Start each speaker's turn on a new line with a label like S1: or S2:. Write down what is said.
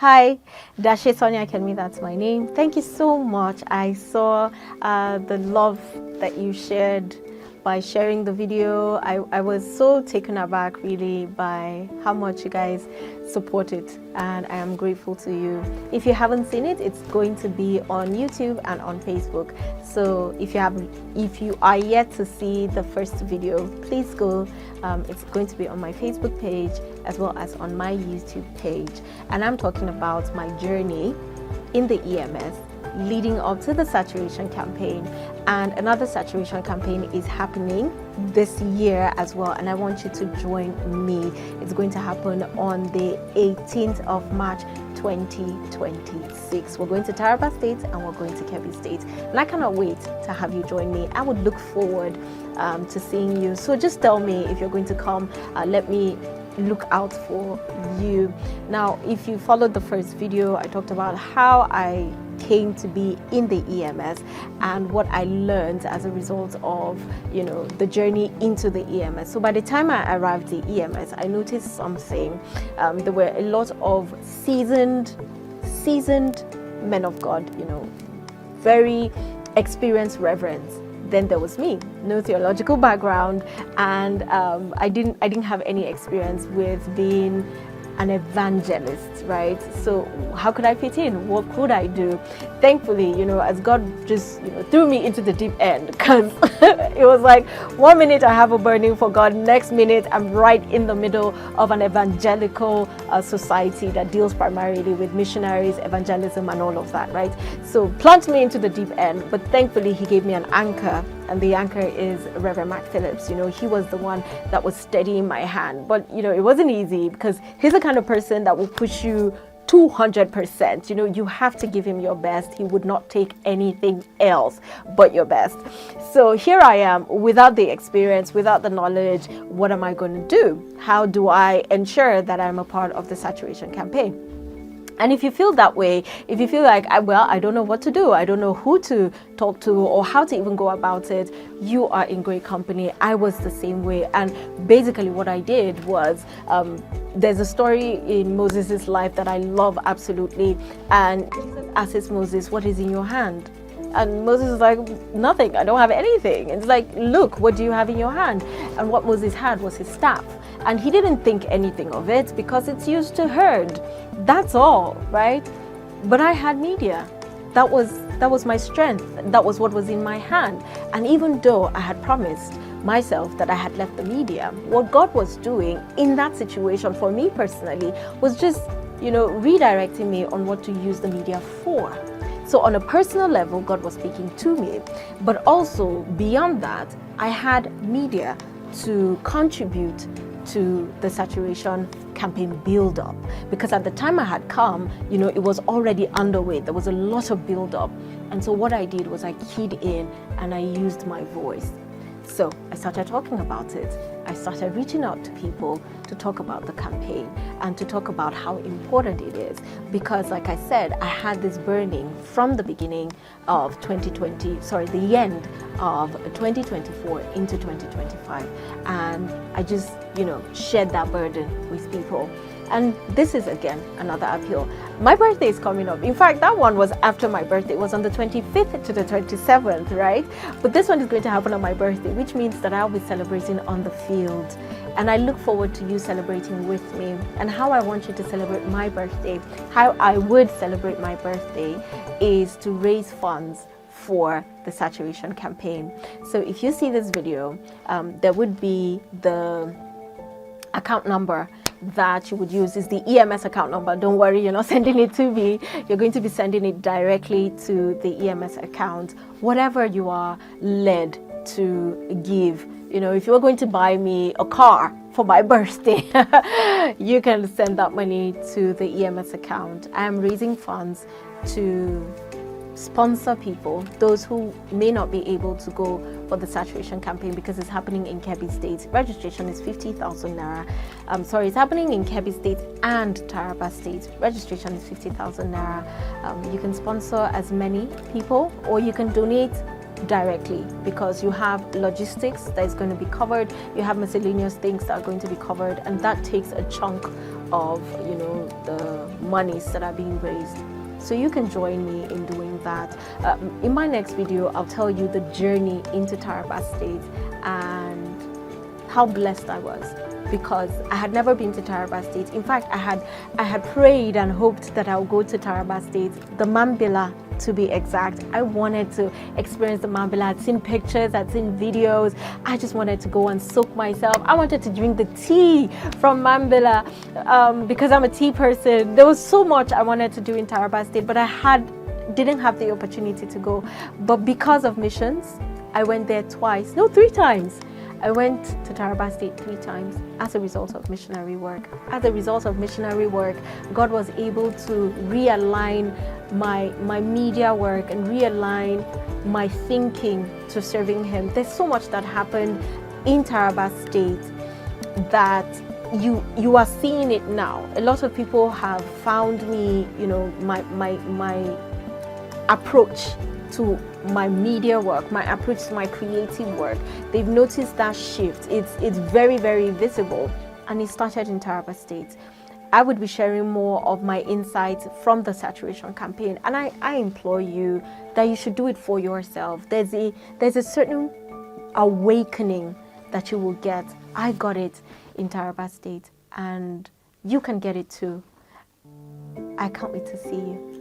S1: Hi, Dashe Sonia Kenmi, that's my name. Thank you so much. I saw the love that you shared by sharing the video. I was so taken aback really by how much you guys support it, and I am grateful to you. If you haven't seen it, it's going to be on YouTube and on Facebook. So if you are yet to see the first video, please go. It's going to be on my Facebook page as well as on my YouTube page, and I'm talking about my journey in the EMS leading up to the saturation campaign. And another saturation campaign is happening this year as well, and I want you to join me. It's going to happen on the 18th of March 2026. We're going to Taraba State and we're going to Kebbi State, and I cannot wait to have you join me. I would look forward to seeing you. So just tell me if you're going to come. Let me look out for you. Now, if you followed the first video, I talked about how I came to be in the EMS and what I learned as a result of, the journey into the EMS. So by the time I arrived at the EMS, I noticed something. There were a lot of seasoned men of God, very experienced reverends. Then there was me, no theological background, and I didn't have any experience with being an evangelist, right? So how could I fit in? What could I do? Thankfully, as God just threw me into the deep end, because it was like 1 minute I have a burning for God, next minute I'm right in the middle of an evangelical society that deals primarily with missionaries, evangelism, and all of that, right? So plunged me into the deep end, but thankfully He gave me an anchor. And the anchor is Reverend Mark Phillips. He was the one that was steadying my hand. But, it wasn't easy, because he's the kind of person that will push you 200%. You have to give him your best. He would not take anything else but your best. So here I am without the experience, without the knowledge. What am I going to do? How do I ensure that I'm a part of the saturation campaign? And if you feel that way, if you feel like, I don't know what to do, I don't know who to talk to or how to even go about it, you are in great company. I was the same way. And basically what I did was, there's a story in Moses' life that I love absolutely. And Jesus asks Moses, what is in your hand? And Moses is like, nothing, I don't have anything. It's like, look, what do you have in your hand? And what Moses had was his staff. And he didn't think anything of it because it's used to herd. That's all, right? But I had media. That was my strength. That was what was in my hand. And even though I had promised myself that I had left the media, what God was doing in that situation for me personally was just, redirecting me on what to use the media for. So on a personal level, God was speaking to me. But also beyond that, I had media to contribute to the saturation campaign build up, because at the time I had come, it was already underway. There was a lot of build up. And so what I did was I keyed in and I used my voice. So I started talking about it. I started reaching out to people to talk about the campaign and to talk about how important it is. Because like I said, I had this burning from the beginning of the end of 2024 into 2025. And I just, shared that burden with people. And this is again another appeal. My birthday is coming up. In fact, that one was after my birthday. It was on the 25th to the 27th, right? But this one is going to happen on my birthday, which means that I'll be celebrating on the field. And I look forward to you celebrating with me. And how I want you to celebrate my birthday, how I would celebrate my birthday, is to raise funds for the saturation campaign. So if you see this video, there would be the account number that you would use is the EMS account number. Don't worry, you're not sending it to me. You're going to be sending it directly to the EMS account. Whatever you are led to give. If you're going to buy me a car for my birthday, you can send that money to the EMS account. I am raising funds to sponsor people, those who may not be able to go for the saturation campaign because it's happening in Kebbi State. Registration is 50,000 naira. It's happening in Kebbi State and Taraba State. Registration is 50,000 naira. You can sponsor as many people, or you can donate directly, because you have logistics that is going to be covered, you have miscellaneous things that are going to be covered, and that takes a chunk of, you know, the monies that are being raised. So you can join me in doing that. In my next video, I'll tell you the journey into Taraba State and how blessed I was, because I had never been to Taraba State. In fact, I had prayed and hoped that I would go to Taraba State, the Mambila to be exact. I wanted to experience the Mambila. I'd seen pictures, I'd seen videos. I just wanted to go and soak myself. I wanted to drink the tea from Mambila because I'm a tea person. There was so much I wanted to do in Taraba State, but didn't have the opportunity to go. But because of missions, I went there twice, no, 3 times. I went to Taraba State 3 times as a result of missionary work. As a result of missionary work, God was able to realign my media work and realign my thinking to serving Him. There's so much that happened in Taraba State that you are seeing it now. A lot of people have found me, you know, my approach to my media work, my approach to my creative work. They've noticed that shift. It's very, very visible, and it started in Taraba State. I would be sharing more of my insights from the saturation campaign, and I implore you that you should do it for yourself. There's a certain awakening that you will get. I got it in Taraba State, and you can get it too. I can't wait to see you.